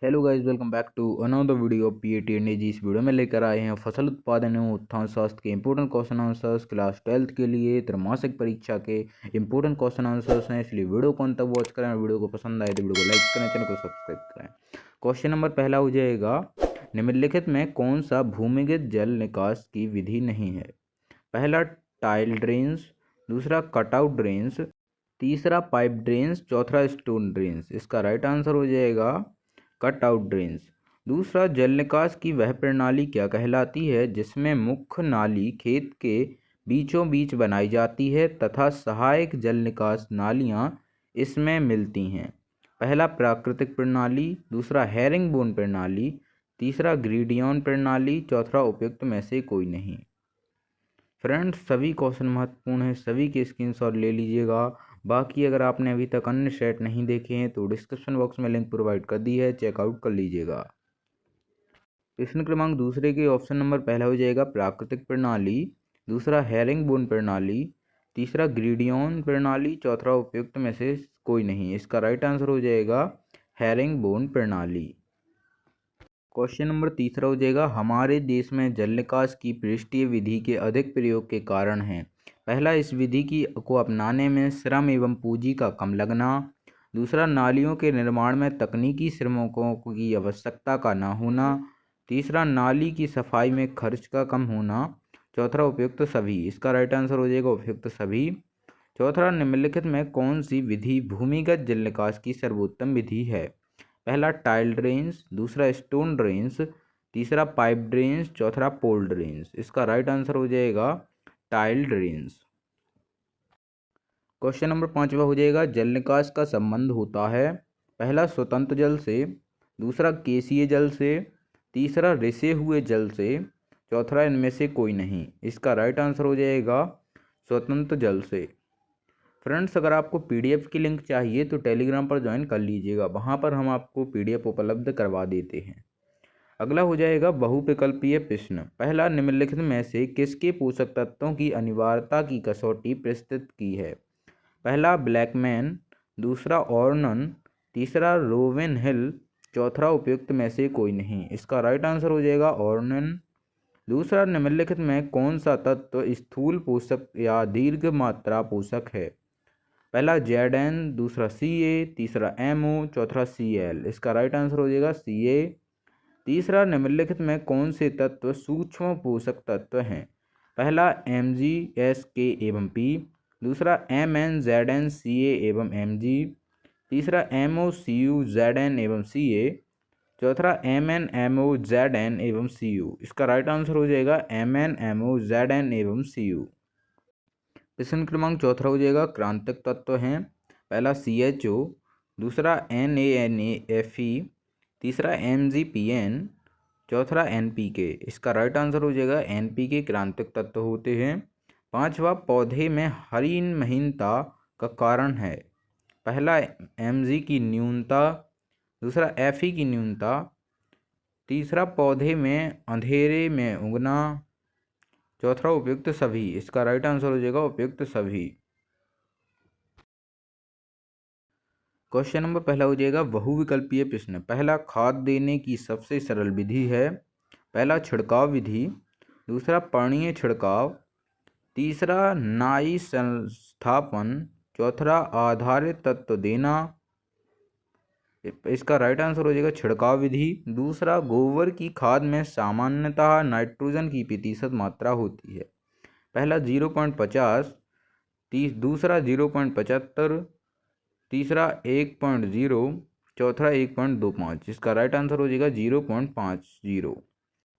Hello guys, welcome back to another video of PAT and G. इस video में लेकर आए हैं फसल उत्पादन एवं उत्थान शास्त्र के important question answers class 12th के लिए त्रैमासिक परीक्षा के इंपोर्टेंट क्वेश्चन आंसर्स हैं, इसलिए वीडियो को अंत तक वॉच करें। वीडियो को पसंद आए तो वीडियो को लाइक करें, चैनल को सब्सक्राइब करें। क्वेश्चन नंबर पहला हो जाएगा, निम्नलिखित में कौन सा भूमिगत जल निकास की विधि नहीं है? पहला टाइल ड्रेन्स, दूसरा कटआउट ड्रेन्स, तीसरा पाइप ड्रेन्स, चौथा स्टोन ड्रेन्स। इसका राइट आंसर हो जाएगा कट आउट ड्रेन्स। दूसरा, जल निकास की वह प्रणाली क्या कहलाती है जिसमें मुख्य नाली खेत के बीचों बीच बनाई जाती है तथा सहायक जल निकास नालियाँ इसमें मिलती हैं? पहला प्राकृतिक प्रणाली, दूसरा हेरिंगबोन प्रणाली, तीसरा ग्रीडियन प्रणाली, चौथा उपयुक्त में से कोई नहीं। फ्रेंड्स, सभी क्वेश्चन महत्वपूर्ण हैं, सभी के स्क्रीनशॉट ले लीजिएगा। बाकी अगर आपने अभी तक अन्य सेट नहीं देखे हैं तो डिस्क्रिप्शन बॉक्स में लिंक प्रोवाइड कर दी है, चेकआउट कर लीजिएगा। प्रश्न क्रमांक दूसरे के ऑप्शन नंबर पहला हो जाएगा प्राकृतिक प्रणाली, दूसरा हेरिंगबोन प्रणाली, तीसरा ग्रीडियन प्रणाली, चौथा उपयुक्त में से कोई नहीं। इसका राइट आंसर हो जाएगा हेरिंगबोन प्रणाली। क्वेश्चन नंबर तीसरा हो जाएगा, हमारे देश में जल निकास की पृष्ठीय विधि के अधिक प्रयोग के कारण हैं। पहला, इस विधि को अपनाने में श्रम एवं पूंजी का कम लगना, दूसरा, नालियों के निर्माण में तकनीकी श्रमिकों की आवश्यकता का न होना, तीसरा, नाली की सफाई में खर्च का कम होना, चौथा, उपयुक्त सभी। इसका राइट आंसर हो जाएगा उपयुक्त सभी। चौथा, निम्नलिखित में कौन सी विधि भूमिगत जल निकास की सर्वोत्तम विधि है? पहला टाइल ड्रेन्स, दूसरा स्टोन ड्रेन्स, तीसरा पाइप ड्रेन्स, चौथा पोल ड्रेन्स। इसका राइट आंसर हो जाएगा टाइल ड्रेन्स। क्वेश्चन नंबर पांचवा हो जाएगा, जल निकास का संबंध होता है पहला स्वतंत्र जल से, दूसरा केसीय जल से, तीसरा रिसे हुए जल से, चौथा इनमें से कोई नहीं। इसका राइट आंसर हो जाएगा स्वतंत्र जल से। फ्रेंड्स, अगर आपको पीडीएफ की लिंक चाहिए तो टेलीग्राम पर ज्वाइन कर लीजिएगा, वहाँ पर हम आपको पीडीएफ उपलब्ध करवा देते हैं। अगला हो जाएगा बहुविकल्पीय प्रश्न। पहला, निम्नलिखित में से किसके पोषक तत्वों की अनिवार्यता की कसौटी प्रस्तुत की है? पहला ब्लैकमैन, दूसरा ऑर्नन, तीसरा रोवेन हिल, चौथा उपयुक्त में से कोई नहीं। इसका राइट आंसर हो जाएगा ऑर्नन। दूसरा, निम्नलिखित में कौन सा तत्व स्थूल पोषक या दीर्घ मात्रा पोषक है? पहला Zn, दूसरा Ca, तीसरा MO, चौथा Cl। इसका राइट आंसर हो जाएगा Ca। तीसरा, निम्नलिखित में कौन से तत्व सूक्ष्म पोषक तत्व हैं? पहला Mg, K एवं P, दूसरा Mn, Zn, Ca एवं Mg, तीसरा MO, Cu, Zn एवं Ca, चौथा Mn, MO, Zn एवं Cu। इसका राइट आंसर हो जाएगा Mn, MO, Zn एवं Cu। प्रश्न क्रमांक चौथा हो जाएगा, क्रांतिक तत्व हैं पहला CHO, दूसरा NaNaFe, तीसरा MgPn, चौथा NPK। इसका राइट आंसर हो जाएगा NPK क्रांतिक तत्व होते हैं। पांचवा, पौधे में हरितहीनता का कारण है? पहला Mg की न्यूनता, दूसरा Fe की न्यूनता, तीसरा पौधे में अंधेरे में उगना, चौथा उपयुक्त सभी। इसका राइट आंसर हो जाएगा उपयुक्त सभी। क्वेश्चन नंबर पहला हो जाएगा बहुविकल्पीय प्रश्न। पहला, खाद देने की सबसे सरल विधि है? पहला छिड़काव विधि, दूसरा पर्णीय छिड़काव, तीसरा नाई संस्थापन, चौथा आधारित तत्व देना। इसका राइट आंसर हो जाएगा छिड़काव विधि। दूसरा, गोबर की खाद में सामान्यतः नाइट्रोजन की प्रतिशत मात्रा होती है? पहला 0.50, दूसरा 0.75, तीसरा 1.0, चौथा 1.25। इसका राइट आंसर हो जाएगा 0.50।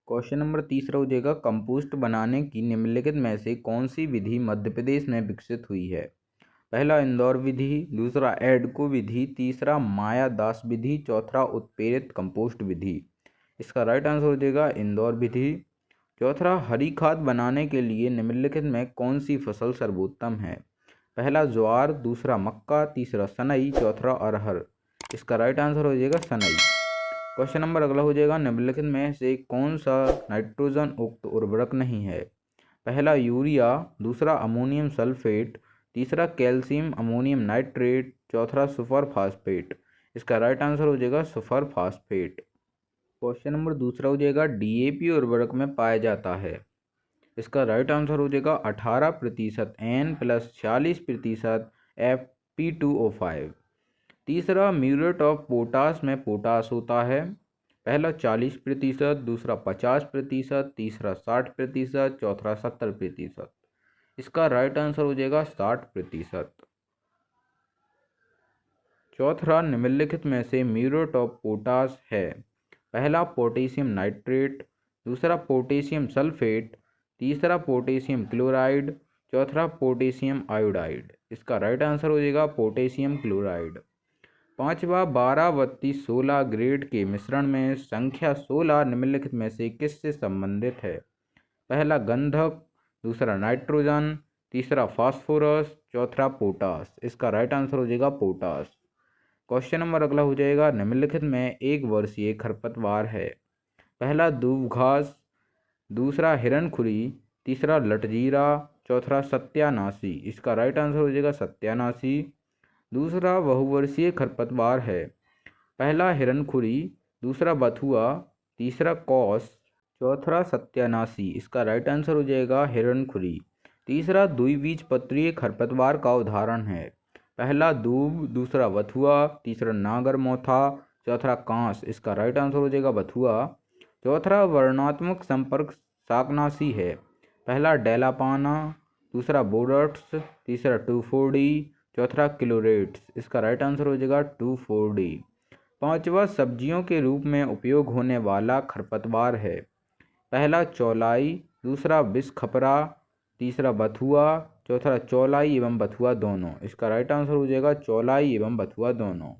क्वेश्चन नंबर तीसरा हो जाएगा, कंपोस्ट बनाने की निम्नलिखित में से कौन सी विधि मध्य प्रदेश में विकसित हुई है? पहला इंदौर विधि, दूसरा एडको विधि, तीसरा माया दास विधि, चौथा उत्प्रेरित कंपोस्ट विधि। इसका राइट आंसर हो जाएगा इंदौर विधि। चौथा, हरी खाद बनाने के लिए निम्नलिखित में कौन सी फसल सर्वोत्तम है? पहला ज्वार, दूसरा मक्का, तीसरा सनई, चौथा अरहर। इसका राइट आंसर हो जाएगा सनई। क्वेश्चन नंबर अगला हो जाएगा, निम्नलिखित में से कौन सा नाइट्रोजन उक्त उर्वरक नहीं है? पहला यूरिया, दूसरा अमोनियम सल्फेट, तीसरा कैल्शियम अमोनियम नाइट्रेट, चौथा सुपर फास्फेट। इसका राइट आंसर हो जाएगा सुपर फास्फेट। क्वेश्चन नंबर दूसरा हो जाएगा डीएपी उर्वरक में पाया जाता है। इसका राइट आंसर हो जाएगा 18% N प्लस 40% Fe2O5। तीसरा म्यूरेट ऑफ पोटास में पोटास होता है। पहला 40%, दूसरा 50%, तीसरा 60%, चौथा 70%। इसका राइट आंसर हो जाएगा 60%। चौथा निम्नलिखित में से म्यूरेट ऑफ पोटास है। पहला पोटेशियम नाइट्रेट, दूसरा पोटेशियम सल्फेट, तीसरा पोटेशियम क्लोराइड, चौथा पोटेशियम आयोडाइड। इसका राइट आंसर हो जाएगा पोटेशियम क्लोराइड। पांचवा 12, 32, 16 ग्रेड के मिश्रण में संख्या 16 निम्नलिखित में से किससे संबंधित है। पहला गंधक, दूसरा नाइट्रोजन, तीसरा फास्फोरस, चौथा पोटास। इसका राइट आंसर हो जाएगा पोटास। क्वेश्चन नंबर अगला हो जाएगा निम्नलिखित में एक वर्षीय खरपतवार है। पहला दूब घास, दूसरा हिरणखुरी, तीसरा लटजीरा, चौथा सत्यानाशी। इसका राइट आंसर हो जाएगा सत्यानाशी। दूसरा बहुवर्षीय खरपतवार है। पहला हिरणखुरी, दूसरा बथुआ, तीसरा कौस, चौथा सत्यानाशी। इसका राइट आंसर हो जाएगा हिरणखुरी। तीसरा द्विबीजपत्रीय खरपतवार का उदाहरण है। पहला दूब, दूसरा बथुआ, तीसरा नागरमोथा, चौथा कांस। इसका राइट आंसर हो जाएगा बथुआ। चौथा वर्णात्मक संपर्क शाकनाशी है। पहला डेलापाना, दूसरा बोरट्स, तीसरा 2,4-D, चौथा क्लोरेट्स। इसका राइट आंसर हो जाएगा 2,4-D। पांचवा सब्जियों के रूप में उपयोग होने वाला खरपतवार है। पहला चौलाई, दूसरा बिस्खपरा, तीसरा बथुआ, चौथा चौलाई एवं बथुआ दोनों। इसका राइट आंसर हो जाएगा चौलाई एवं बथुआ दोनों।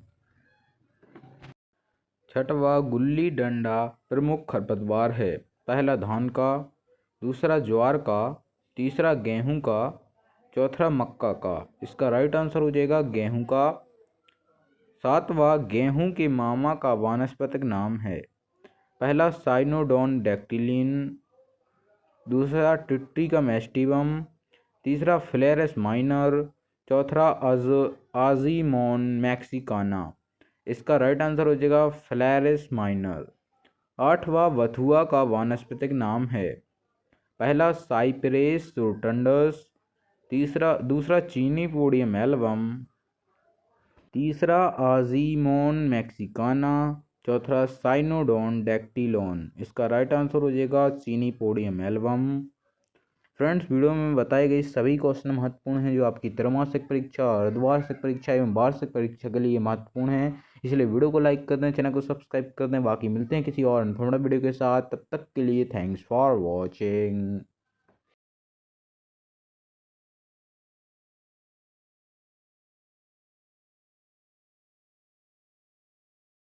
छठवा गुल्ली डंडा प्रमुख खरपतवार है। पहला धान का, दूसरा ज्वार का, तीसरा गेहूं का, चौथा मक्का का। इसका राइट आंसर हो जाएगा गेहूं का। सातवां गेहूं के मामा का वानस्पतिक नाम है। पहला साइनोडोन डैक्टिलिन, दूसरा ट्रिटिकम एस्टिवम, तीसरा फ्लेरस माइनर, चौथा आजीमोन मैक्सिकाना। इसका राइट आंसर हो जाएगा फ्लेरस माइनर। आठवां बथुआ का वानस्पतिक नाम है। पहला साइप्रेस रोटंडस, दूसरा चीनी पोडियम एल्बम, तीसरा आजीमोन मैक्सिकाना, चौथा साइनोडोन डैक्टिलोन। इसका राइट आंसर हो जाएगा चीनी पोडियम एल्बम। फ्रेंड्स, वीडियो में बताए गए सभी क्वेश्चन महत्वपूर्ण हैं जो आपकी त्रैमासिक परीक्षा, अर्धवार्षिक परीक्षा एवं वार्षिक परीक्षा के लिए महत्वपूर्ण है। इसलिए वीडियो को लाइक कर दें, चैनल को सब्सक्राइब कर दें। बाकी मिलते हैं किसी और इन्फॉर्मेटिव वीडियो के साथ, तब तक के लिए थैंक्स फॉर वॉचिंग।